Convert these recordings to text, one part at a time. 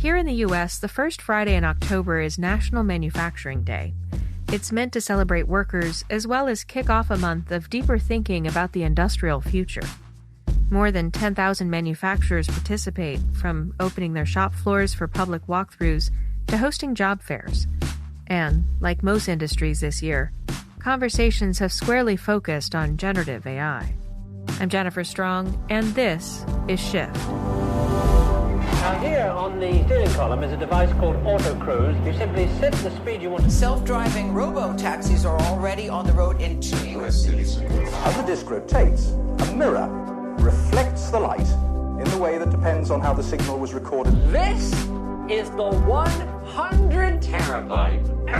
Here in the U.S., the first Friday in October is National Manufacturing Day. It's meant to celebrate workers as well as kick off a month of deeper thinking about the industrial future. More than 10,000 manufacturers participate, from opening their shop floors for public walkthroughs to hosting job fairs. And, like most industries this year, conversations have squarely focused on generative AI. I'm Jennifer Strong, and this is Shift. Now here on the steering column is a device called Auto Cruise. You simply set the speed you want. Self-driving robo-taxis are already on the road in US cities. As the disk rotates, a mirror reflects the light in the way that depends on how the signal was recorded. This is the 100 terabyte.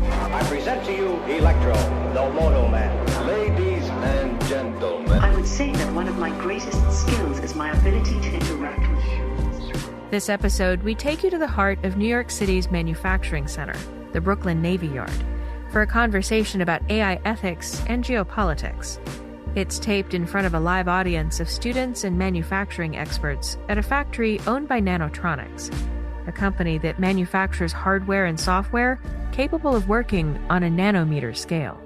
I present to you Electro, the Moto Man. Ladies and gentlemen. I would say that one of my greatest skills is my ability to interact with humans. This episode, we take you to the heart of New York City's manufacturing center, the Brooklyn Navy Yard, for a conversation about AI ethics and geopolitics. It's taped in front of a live audience of students and manufacturing experts at a factory owned by Nanotronics, a company that manufactures hardware and software capable of working on a nanometer scale.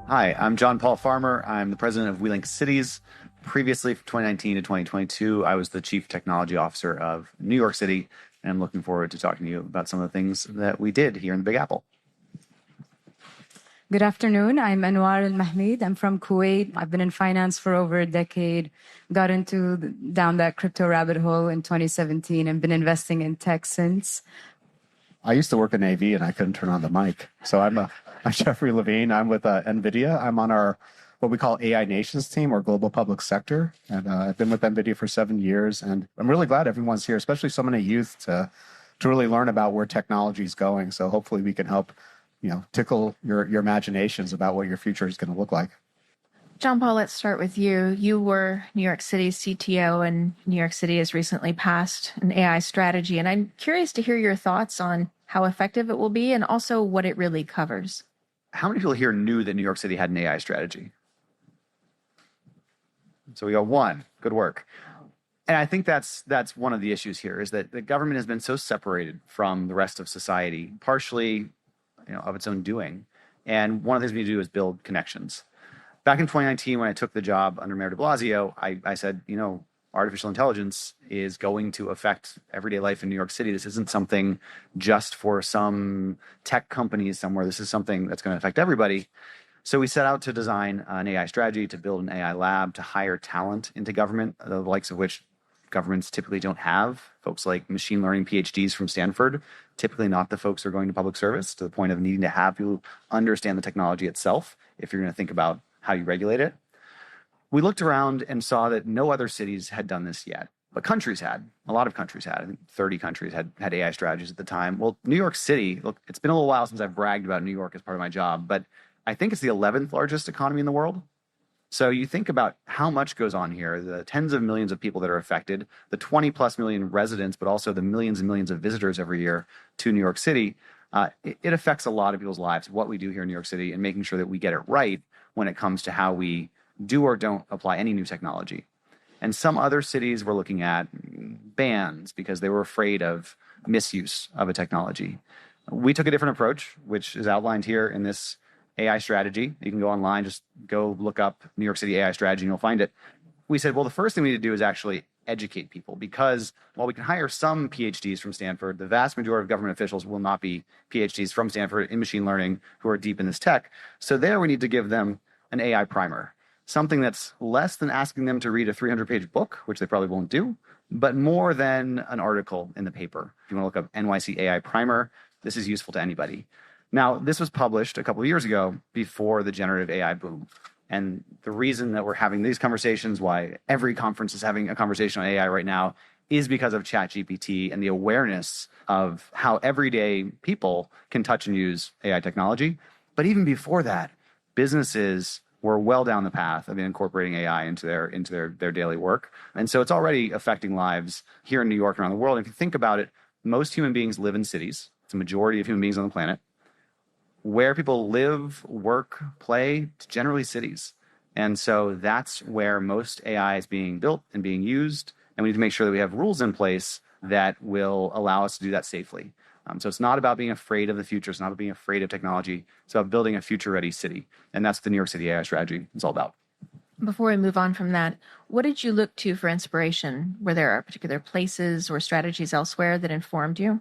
Hi, I'm John Paul Farmer. I'm the president of WeLink Cities. Previously, from 2019 to 2022, I was the chief technology officer of New York City, and I'm looking forward to talking to you about some of the things that we did here in the Big Apple. Good afternoon. I'm Anwaar AlMahmeed. I'm from Kuwait. I've been in finance for over a decade. Got down that crypto rabbit hole in 2017 and been investing in tech since. I used to work in AV and I couldn't turn on the mic. So I'm Geoffrey Levene. I'm with NVIDIA. I'm on our what we call AI Nations team, or global public sector. And I've been with NVIDIA for 7 years. And I'm really glad everyone's here, especially so many youth, to really learn about where technology is going. So hopefully we can help, tickle your imaginations about what your future is going to look like. John Paul, let's start with you. You were New York City's CTO, and New York City has recently passed an AI strategy. And I'm curious to hear your thoughts on how effective it will be and also what it really covers. How many people here knew that New York City had an AI strategy? So we got one. Good work. And I think that's one of the issues here, is that the government has been so separated from the rest of society, partially of its own doing. And one of the things we need to do is build connections. Back in 2019, when I took the job under Mayor de Blasio, I said, artificial intelligence is going to affect everyday life in New York City. This isn't something just for some tech companies somewhere. This is something that's going to affect everybody. So we set out to design an AI strategy, to build an AI lab, to hire talent into government, the likes of which governments typically don't have. Folks like machine learning PhDs from Stanford, typically not the folks who are going to public service, to the point of needing to have people who understand the technology itself if you're going to think about how you regulate it. We looked around and saw that no other cities had done this yet, but countries had. A lot of countries had. I think 30 countries had AI strategies at the time. Well, New York City, look, it's been a little while since I've bragged about New York as part of my job, but I think it's the 11th largest economy in the world. So you think about how much goes on here, the tens of millions of people that are affected, the 20 plus million residents, but also the millions and millions of visitors every year to New York City. It affects a lot of people's lives, what we do here in New York City, and making sure that we get it right when it comes to how we do or don't apply any new technology. And some other cities were looking at bans because they were afraid of misuse of a technology. We took a different approach, which is outlined here in this AI strategy. You can go online, just go look up New York City AI strategy and you'll find it. We said, well, the first thing we need to do is actually educate people, because while we can hire some PhDs from Stanford, the vast majority of government officials will not be PhDs from Stanford in machine learning who are deep in this tech. So there we need to give them an AI primer, something that's less than asking them to read a 300-page book, which they probably won't do, but more than an article in the paper. If you want to look up NYC AI primer, this is useful to anybody. Now, this was published a couple of years ago before the generative AI boom. And the reason that we're having these conversations, why every conference is having a conversation on AI right now, is because of ChatGPT and the awareness of how everyday people can touch and use AI technology. But even before that, businesses were well down the path of incorporating AI into their daily work. And so it's already affecting lives here in New York and around the world. And if you think about it, most human beings live in cities. It's a majority of human beings on the planet. Where people live, work, play, it's generally cities. And so that's where most AI is being built and being used. And we need to make sure that we have rules in place that will allow us to do that safely. So it's not about being afraid of the future. It's not about being afraid of technology. It's about building a future-ready city. And that's what the New York City AI strategy is all about. Before we move on from that, what did you look to for inspiration? Were there particular places or strategies elsewhere that informed you?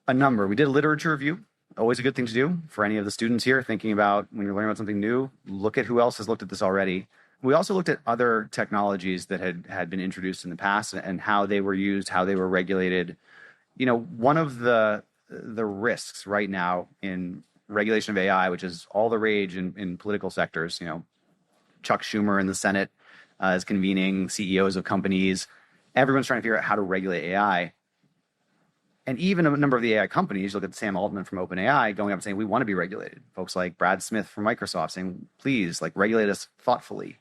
A number. We did a literature review. Always a good thing to do for any of the students here thinking about when you're learning about something new, look at who else has looked at this already. We also looked at other technologies that had been introduced in the past and how they were used, how they were regulated. You know, one of the risks right now in regulation of AI, which is all the rage in political sectors, you know, Chuck Schumer in the Senate is convening CEOs of companies. Everyone's trying to figure out how to regulate AI. And even a number of the AI companies, look at Sam Altman from OpenAI going up and saying, we want to be regulated. Folks like Brad Smith from Microsoft saying, please, like, regulate us thoughtfully.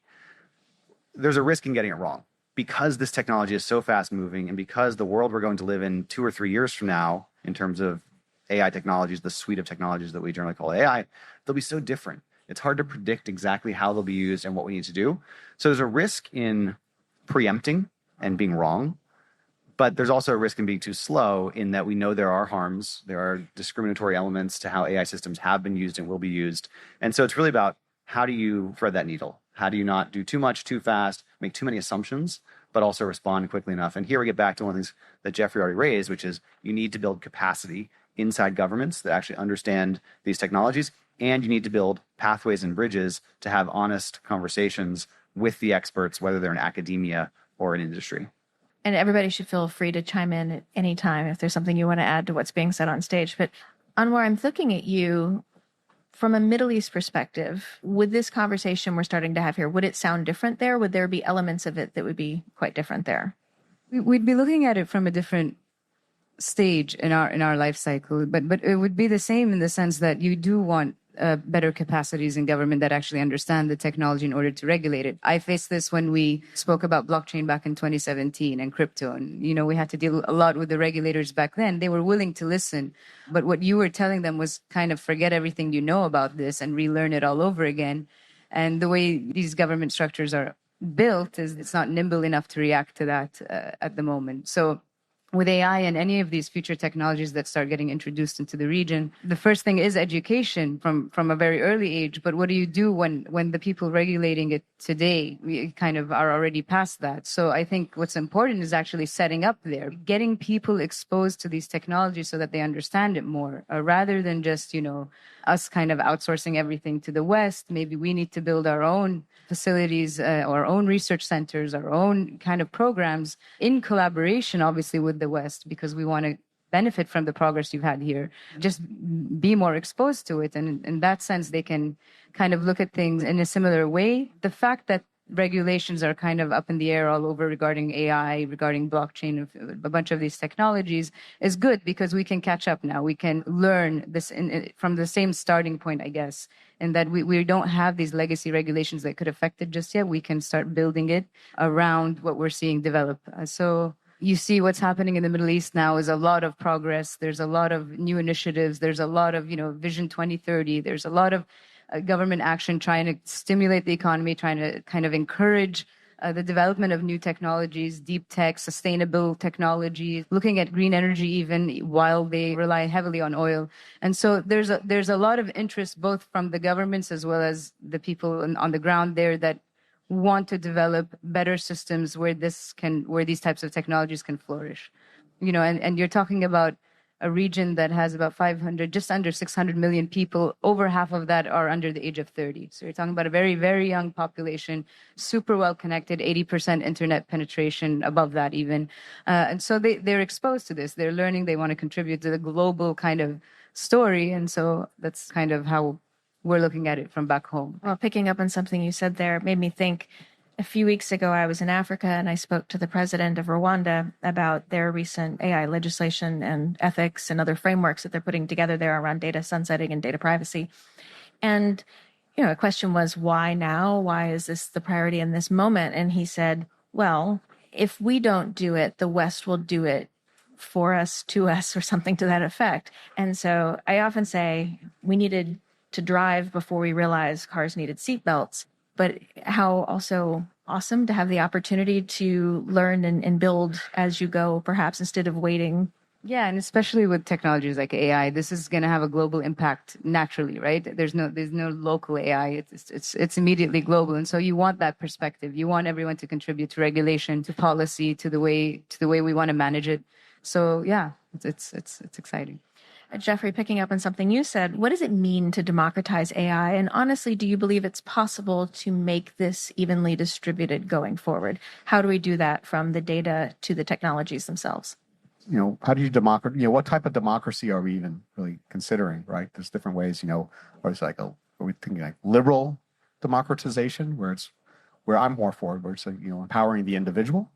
There's a risk in getting it wrong because this technology is so fast moving and because the world we're going to live in 2 or 3 years from now, in terms of AI technologies, the suite of technologies that we generally call AI, they'll be so different. It's hard to predict exactly how they'll be used and what we need to do. So there's a risk in preempting and being wrong. But there's also a risk in being too slow in that we know there are harms, there are discriminatory elements to how AI systems have been used and will be used. And so it's really about how do you thread that needle? How do you not do too much, too fast, make too many assumptions, but also respond quickly enough? And here we get back to one of the things that Geoffrey already raised, which is you need to build capacity inside governments that actually understand these technologies, and you need to build pathways and bridges to have honest conversations with the experts, whether they're in academia or in industry. And everybody should feel free to chime in at any time if there's something you want to add to what's being said on stage. But Anwaar, I'm looking at you from a Middle East perspective. With this conversation we're starting to have here, would it sound different there? Would there be elements of it that would be quite different there? We'd be looking at it from a different stage in our life cycle, but it would be the same in the sense that you do want better capacities in government that actually understand the technology in order to regulate it. I faced this when we spoke about blockchain back in 2017 and crypto. And, you know, we had to deal a lot with the regulators back then. They were willing to listen. But what you were telling them was kind of forget everything you know about this and relearn it all over again. And the way these government structures are built is it's not nimble enough to react to that at the moment. So with AI and any of these future technologies that start getting introduced into the region, the first thing is education from a very early age. But what do you do when the people regulating it today we kind of are already past that? So I think what's important is actually setting up there, getting people exposed to these technologies so that they understand it more, rather than just, you know, us kind of outsourcing everything to the West. Maybe we need to build our own facilities, our own research centers, our own kind of programs in collaboration, obviously, with the West, because we want to benefit from the progress you've had here. Just be more exposed to it. And in that sense, they can kind of look at things in a similar way. The fact that regulations are kind of up in the air all over regarding AI, regarding blockchain, a bunch of these technologies is good because we can catch up now. We can learn this from the same starting point, I guess, and that we don't have these legacy regulations that could affect it just yet. We can start building it around what we're seeing develop. So you see what's happening in the Middle East now is a lot of progress. There's a lot of new initiatives. There's a lot of, Vision 2030. There's a lot of government action trying to stimulate the economy, trying to kind of encourage the development of new technologies, deep tech, sustainable technology, looking at green energy even while they rely heavily on oil. And so there's a lot of interest both from the governments as well as the people on the ground there that want to develop better systems where these types of technologies can flourish. And you're talking about a region that has about just under 600 million people. Over half of that are under the age of 30. So you're talking about a very, very young population, super well connected, 80% internet penetration, above that even. And so they're exposed to this. They're learning. They want to contribute to the global kind of story. And so that's kind of how we're looking at it from back home. Well, picking up on something you said there made me think. A few weeks ago, I was in Africa and I spoke to the president of Rwanda about their recent AI legislation and ethics and other frameworks that they're putting together there around data sunsetting and data privacy. And, a question was, why now? Why is this the priority in this moment? And he said, well, if we don't do it, the West will do it for us, to us, or something to that effect. And so I often say we needed to drive before we realized cars needed seatbelts, but how also awesome to have the opportunity to learn and build as you go, perhaps instead of waiting. Yeah, and especially with technologies like AI, this is going to have a global impact naturally, right? There's no local AI. It's immediately global, and so you want that perspective. You want everyone to contribute to regulation, to policy, to the way we want to manage it. So yeah, it's exciting. Geoffrey, picking up on something you said, what does it mean to democratize AI? And honestly, do you believe it's possible to make this evenly distributed going forward? How do we do that from the data to the technologies themselves? How do you what type of democracy are we even really considering, right? There's different ways, or it's like, are we thinking like liberal democratization, where I'm more for, where it's, empowering the individual.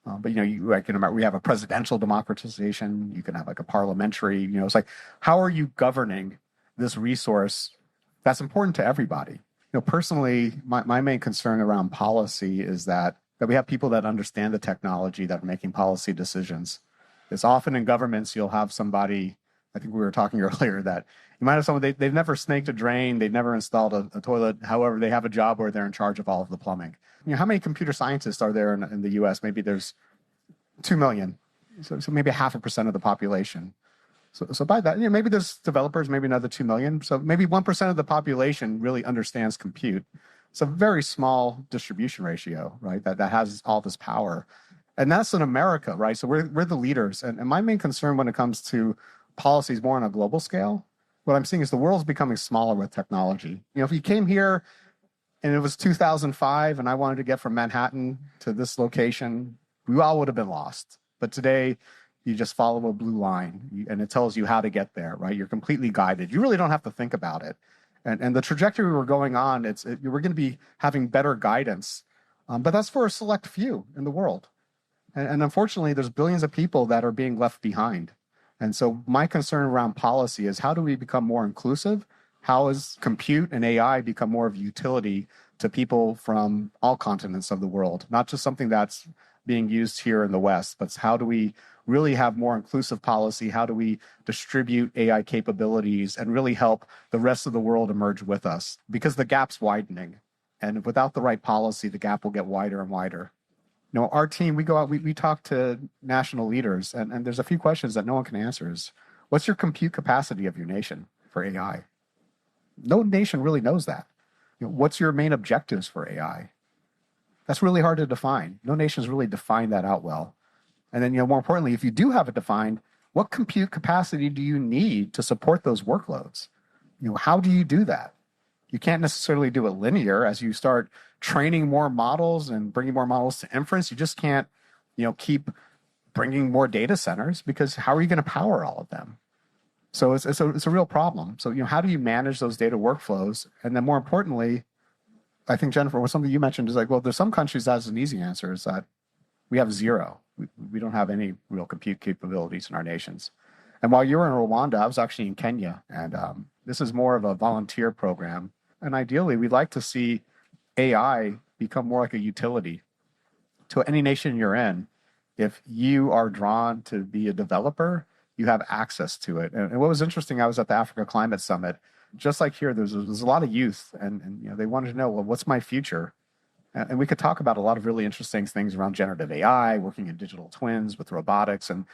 But, we have a presidential democratization. You can have like a parliamentary, it's like, how are you governing this resource that's important to everybody? Personally, my main concern around policy is that we have people that understand the technology that are making policy decisions. It's often in governments, you'll have somebody, I think we were talking earlier, that you might have someone, they've never snaked a drain, they've never installed a toilet. However, they have a job where they're in charge of all of the plumbing. How many computer scientists are there in the US? Maybe there's 2 million. So maybe 0.5% of the population. So by that, maybe there's developers, maybe another 2 million. So maybe 1% of the population really understands compute. It's a very small distribution ratio, right? That has all this power. And that's in America, right? So we're the leaders. And my main concern when it comes to policies more on a global scale, what I'm seeing is the world's becoming smaller with technology. If you came here and it was 2005 and I wanted to get from Manhattan to this location, we all would have been lost. But today, you just follow a blue line and it tells you how to get there, right? You're completely guided. You really don't have to think about it. And the trajectory we're going on, we're going to be having better guidance. But that's for a select few in the world. And unfortunately, there's billions of people that are being left behind. And so my concern around policy is, how do we become more inclusive? How does compute and AI become more of utility to people from all continents of the world? Not just something that's being used here in the West, but how do we really have more inclusive policy? How do we distribute AI capabilities and really help the rest of the world emerge with us? Because the gap's widening. And without the right policy, the gap will get wider and wider. Our team, we go out, we talk to national leaders, and there's a few questions that no one can answer. Is, what's your compute capacity of your nation for AI? No nation really knows that. What's your main objectives for AI? That's really hard to define. No nation's really defined that out well. And then, more importantly, if you do have it defined, what compute capacity do you need to support those workloads? How do you do that? You can't necessarily do it linear. As you start training more models and bringing more models to inference, you just can't, keep bringing more data centers, because how are you going to power all of them? So it's a real problem. So, how do you manage those data workflows? And then more importantly, I think, Jennifer, what something you mentioned is like, well, there's some countries that has an easy answer, is that we have zero. We don't have any real compute capabilities in our nations. And while you were in Rwanda, I was actually in Kenya, and this is more of a volunteer program. And ideally, we'd like to see AI become more like a utility to any nation you're in. If you are drawn to be a developer, you have access to it. And what was interesting, I was at the Africa Climate Summit. Just like here, there's a lot of youth, and they wanted to know, well, what's my future? And we could talk about a lot of really interesting things around generative AI, working in digital twins with robotics, and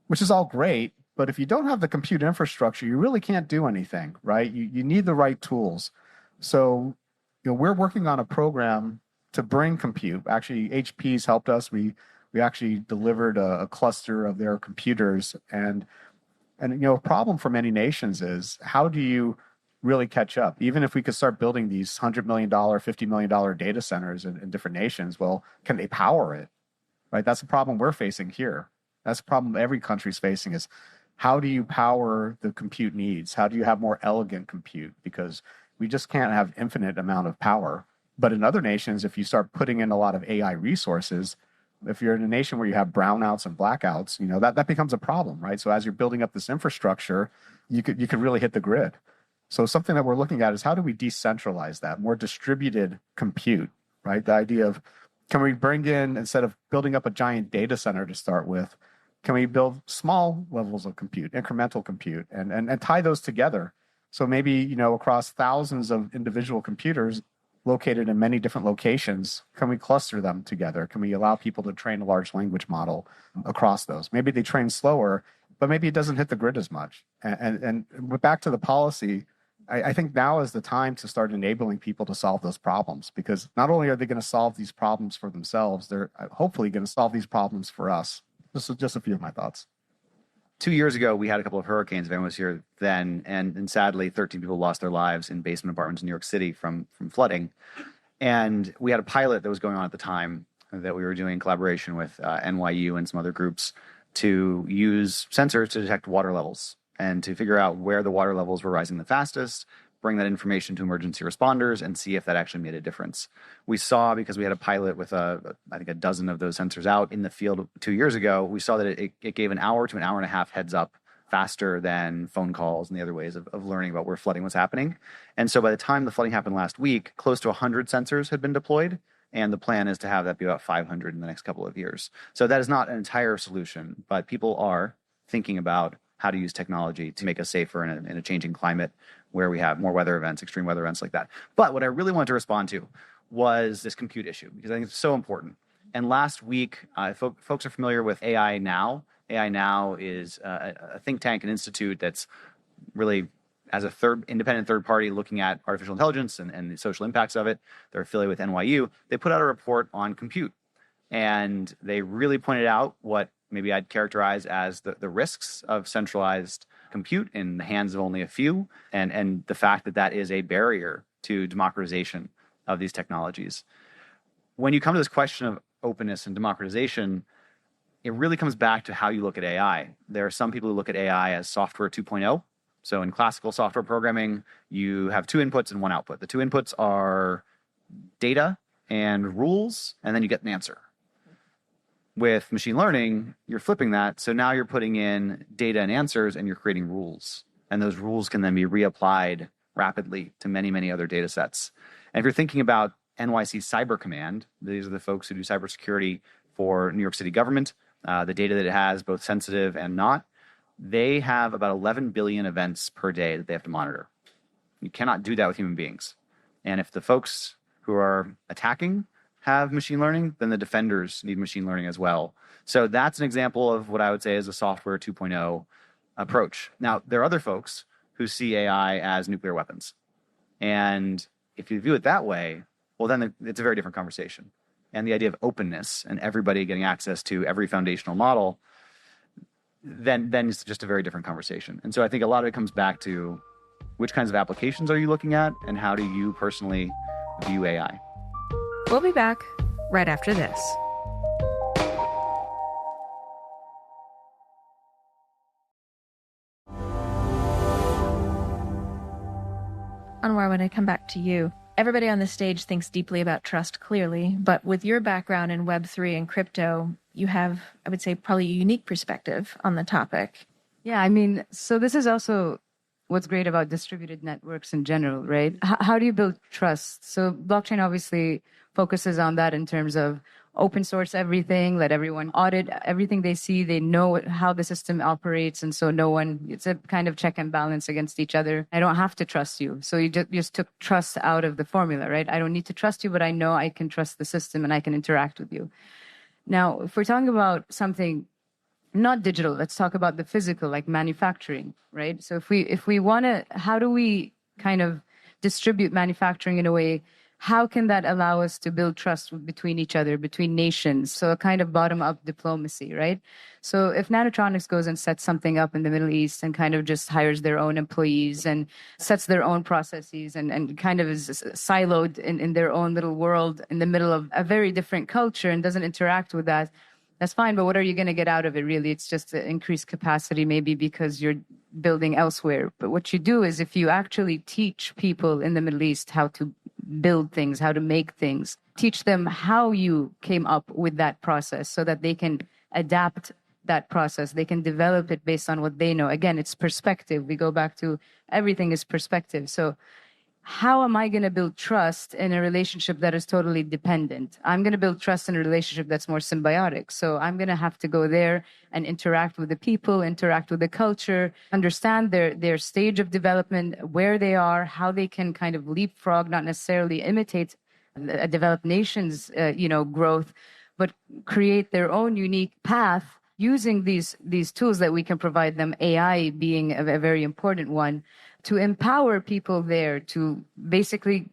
which is all great. But if you don't have the compute infrastructure, you really can't do anything, right? You need the right tools. So, we're working on a program to bring compute. Actually, HP's helped us. We actually delivered a cluster of their computers. And a problem for many nations is, how do you really catch up? Even if we could start building these $100 million, $50 million data centers in different nations, well, can they power it? Right? That's a problem we're facing here. That's a problem every country's facing, is how do you power the compute needs? How do you have more elegant compute? Because we just can't have infinite amount of power. But in other nations, if you start putting in a lot of AI resources, if you're in a nation where you have brownouts and blackouts, that becomes a problem, right? So as you're building up this infrastructure, you could really hit the grid. So something that we're looking at is, how do we decentralize that, more distributed compute, right? The idea of, can we bring in, instead of building up a giant data center to start with, Can we build small levels of compute, incremental compute, and tie those together? So maybe, across thousands of individual computers located in many different locations, can we cluster them together? Can we allow people to train a large language model across those? Maybe they train slower, but maybe it doesn't hit the grid as much. And back to the policy, I think now is the time to start enabling people to solve those problems, because not only are they going to solve these problems for themselves, they're hopefully going to solve these problems for us. This is just a few of my thoughts. 2 years ago, we had a couple of hurricanes. Everyone was here then, and sadly, 13 people lost their lives in basement apartments in New York City from flooding. And we had a pilot that was going on at the time that we were doing in collaboration with NYU and some other groups to use sensors to detect water levels and to figure out where the water levels were rising the fastest, bring that information to emergency responders, and see if that actually made a difference. We saw, because we had a pilot with I think a dozen of those sensors out in the field 2 years ago, we saw that it gave an hour to an hour and a half heads up faster than phone calls and the other ways of learning about where flooding was happening. And so by the time the flooding happened last week, close to 100 sensors had been deployed, and the plan is to have that be about 500 in the next couple of years. So that is not an entire solution, but people are thinking about how to use technology to make us safer in a changing climate where we have more weather events, extreme weather events like that. But what I really wanted to respond to was this compute issue, because I think it's so important. And last week, folks are familiar with AI Now. AI Now is a think tank, an institute that's really, as a independent third party, looking at artificial intelligence and the social impacts of it. They're affiliated with NYU. They put out a report on compute, and they really pointed out what maybe I'd characterize as the risks of centralized compute in the hands of only a few, and the fact that is a barrier to democratization of these technologies. When you come to this question of openness and democratization, it really comes back to how you look at AI. There are some people who look at AI as software 2.0. So in classical software programming, you have two inputs and one output. The two inputs are data and rules, and then you get an answer. With machine learning, you're flipping that. So now you're putting in data and answers, and you're creating rules. And those rules can then be reapplied rapidly to many, many other data sets. And if you're thinking about NYC Cyber Command, these are the folks who do cybersecurity for New York City government, the data that it has, both sensitive and not, they have about 11 billion events per day that they have to monitor. You cannot do that with human beings. And if the folks who are attacking have machine learning, then the defenders need machine learning as well. So that's an example of what I would say is a software 2.0 approach. Now, there are other folks who see AI as nuclear weapons. And if you view it that way, well, then it's a very different conversation. And the idea of openness and everybody getting access to every foundational model, then it's just a very different conversation. And so I think a lot of it comes back to which kinds of applications are you looking at, and how do you personally view AI? We'll be back right after this. Anwaar, when I come back to you, everybody on the stage thinks deeply about trust, clearly, but with your background in Web3 and crypto, you have, I would say, probably a unique perspective on the topic. Yeah, I mean, so this is also what's great about distributed networks in general, right? How do you build trust? So blockchain obviously focuses on that in terms of open source everything, let everyone audit everything they see, they know how the system operates, and so it's a kind of check and balance against each other. I don't have to trust you. So you just took trust out of the formula, right? I don't need to trust you, but I know I can trust the system and I can interact with you. Now, if we're talking about something not digital, let's talk about the physical, like manufacturing, right? So if we want to, how do we kind of distribute manufacturing in a way? How can that allow us to build trust between each other, between nations? So a kind of bottom-up diplomacy, right? So if Nanotronics goes and sets something up in the Middle East and kind of just hires their own employees and sets their own processes and kind of is siloed in their own little world in the middle of a very different culture and doesn't interact with that, that's fine, but what are you going to get out of it, really? It's just to increase capacity, maybe because you're building elsewhere. But what you do is if you actually teach people in the Middle East how to build things, how to make things, teach them how you came up with that process so that they can adapt that process. They can develop it based on what they know. Again, it's perspective. We go back to everything is perspective. So how am I going to build trust in a relationship that is totally dependent? I'm going to build trust in a relationship that's more symbiotic. So I'm going to have to go there and interact with the people, interact with the culture, understand their stage of development, where they are, how they can kind of leapfrog, not necessarily imitate a developed nation's, growth, but create their own unique path using these tools that we can provide them, AI being a very important one, to empower people there to basically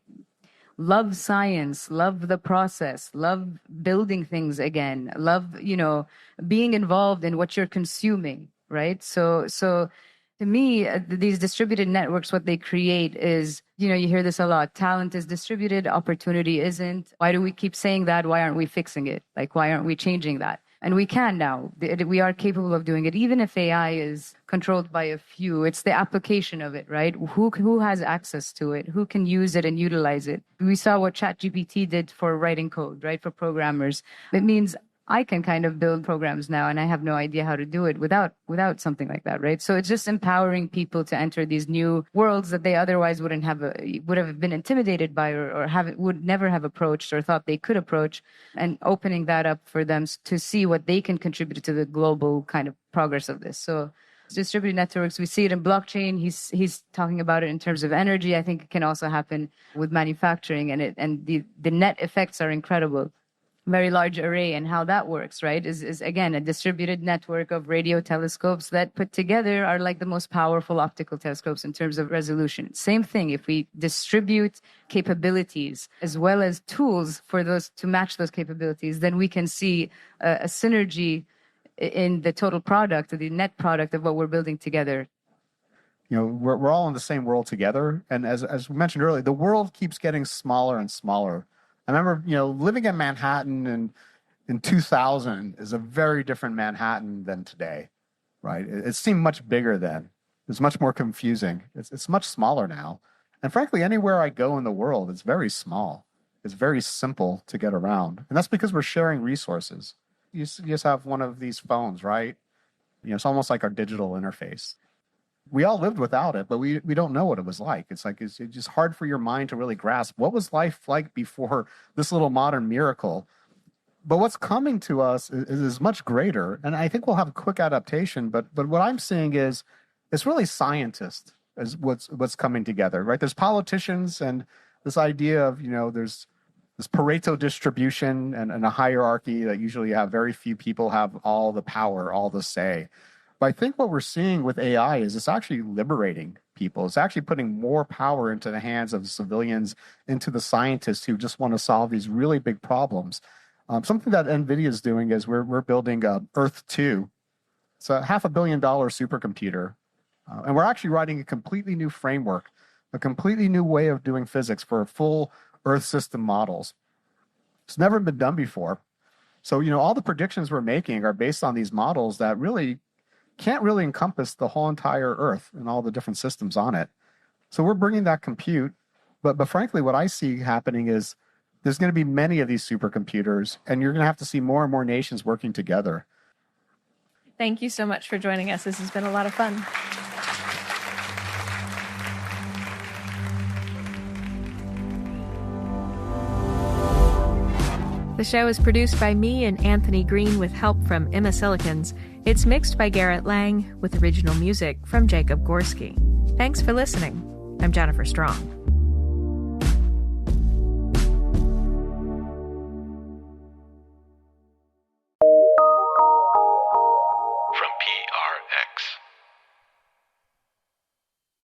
love science, love the process, love building things again, love, being involved in what you're consuming, right? So to me, these distributed networks, what they create is, you hear this a lot. Talent is distributed, opportunity isn't. Why do we keep saying that? Why aren't we fixing it? Like, why aren't we changing that? And we can now. We are capable of doing it, even if AI is controlled by a few. It's the application of it, right? Who has access to it? Who can use it and utilize it? We saw what ChatGPT did for writing code, right? For programmers. It means I can kind of build programs now, and I have no idea how to do it without something like that, right? So it's just empowering people to enter these new worlds that they otherwise would have been intimidated by, or would never have approached or thought they could approach, and opening that up for them to see what they can contribute to the global kind of progress of this. So distributed networks, we see it in blockchain. He's talking about it in terms of energy. I think it can also happen with manufacturing, and the net effects are incredible. Very large array, and how that works, right, is again a distributed network of radio telescopes that put together are like the most powerful optical telescopes in terms of resolution. Same thing, if we distribute capabilities as well as tools for those to match those capabilities, then we can see a synergy in the total product, or the net product of what we're building together. We're all in the same world together, and as we mentioned earlier, the world keeps getting smaller and smaller. I remember, living in Manhattan in 2000 is a very different Manhattan than today, right? It seemed much bigger then. It was much more confusing. It's much smaller now. And frankly, anywhere I go in the world, it's very small. It's very simple to get around. And that's because we're sharing resources. You just have one of these phones, right? It's almost like our digital interface. We all lived without it, but we don't know what it was like. It's just hard for your mind to really grasp what was life like before this little modern miracle. But what's coming to us is much greater, and I think we'll have a quick adaptation. But what I'm seeing is it's really scientists is what's coming together, right? There's politicians, and this idea of there's this Pareto distribution and a hierarchy that usually have very few people have all the power, all the say. But I think what we're seeing with AI is it's actually liberating people. It's actually putting more power into the hands of civilians, into the scientists who just want to solve these really big problems. Something that NVIDIA is doing is we're building Earth 2. It's a $500 million supercomputer. And we're actually writing a completely new framework, a completely new way of doing physics for full Earth system models. It's never been done before. So, all the predictions we're making are based on these models that really can't really encompass the whole entire Earth and all the different systems on it. So we're bringing that compute. But frankly, what I see happening is there's going to be many of these supercomputers, and you're going to have to see more and more nations working together. Thank you so much for joining us. This has been a lot of fun. The show is produced by me and Anthony Green with help from Emma Cillekens. It's mixed by Garret Lang with original music from Jacob Gorski. Thanks for listening. I'm Jennifer Strong.